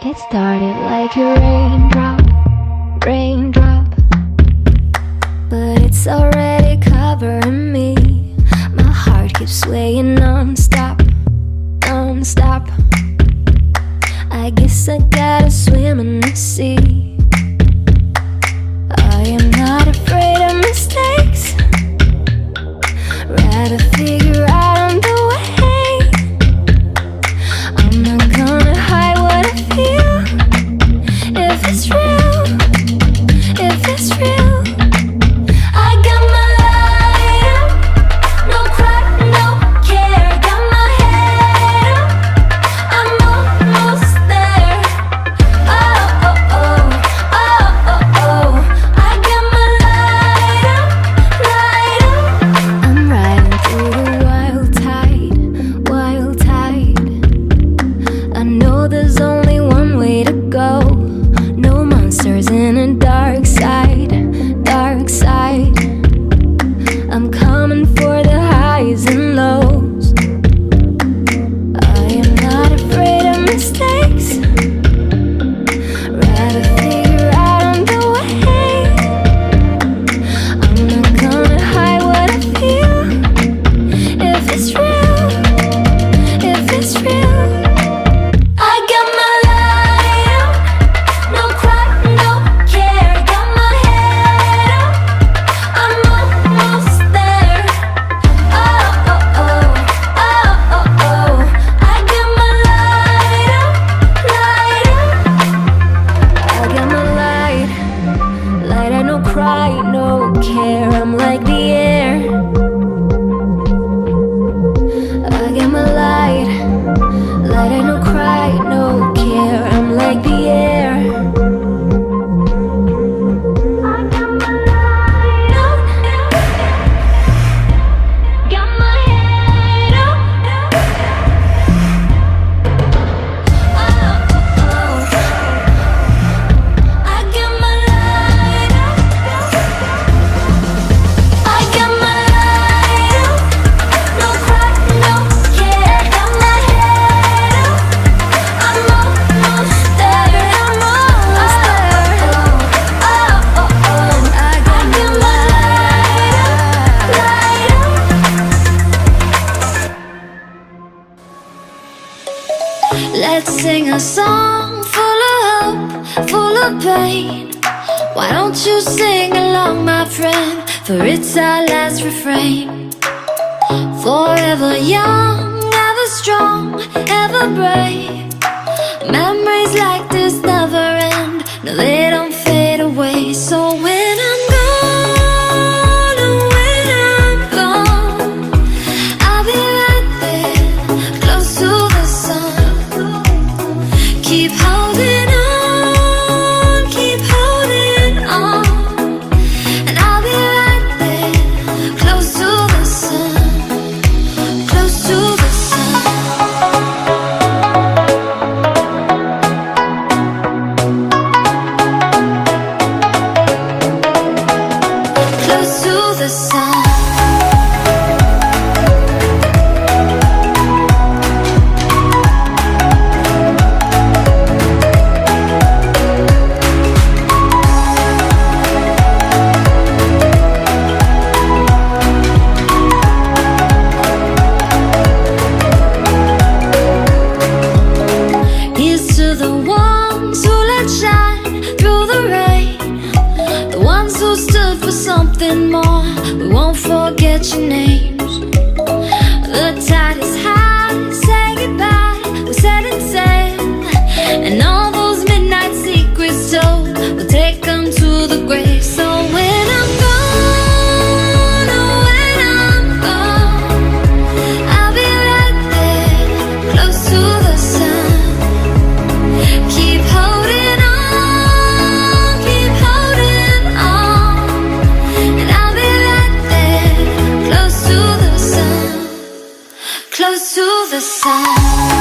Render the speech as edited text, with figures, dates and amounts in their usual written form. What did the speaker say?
It started like a raindrop, raindrop, but it's already covering me. My heart keeps swaying non-stop, non-stop. I guess I gotta swim in the sea. I am not afraid of mistakes, rather figure out on the way. I'm not gonna hide what I feel. If it's real, if it's real, I got my light up, no cry, no care. Got my head up, I'm almost there. Oh, oh, oh, oh, oh, oh. I got my light up, light up. I'm riding through the wild tide, wild tide. I know there's only one way to go. No monsters in a dark side, dark side. I'm coming for the highs and lows. I am not afraid of mistakes, rather figure out on the way. I'm not gonna hide what I feel. If it's real, if it's real, I got my light up, no cry, no care. Got my head up, I'm almost there. Oh, oh, oh, oh, oh, oh. I got my light up, light up. I got my light, light up, no cry, no care. I'm like the air. I got my light, light up, no cry, no care. I'm like the air. I got my light up, got my head up. Oh, oh, oh. I got my light up, I got my light up, no cry, no care. Got my head up, I'm almost there, I'm almost there. Oh, oh, oh, I got my light up, light up. Let's sing a song full of hope, full of pain. Why don't you sing along, my friend? For it's our last refrain. Forever young, ever strong, ever brave. Memories like this never end. No, they don't fade away. So when I'm gone, oh, when I'm gone, I'll be right there, close to the sun. Keep holding on, keep holding on. And I'll be right there, close to the sun, close to the sun. Close to the sun. Here's to the ones who let shine through the rain, the ones who stood for something more. We won't forget your names. The tide is high, say goodbye, we're setting sail. And all those midnight secrets told, we'll take them to the grave. So when I'm gone, oh, when I'm gone, I'll be right there, close to the sun. Keep holding on, keep holding on. And I'll be right there, close to the sun, close to the sun.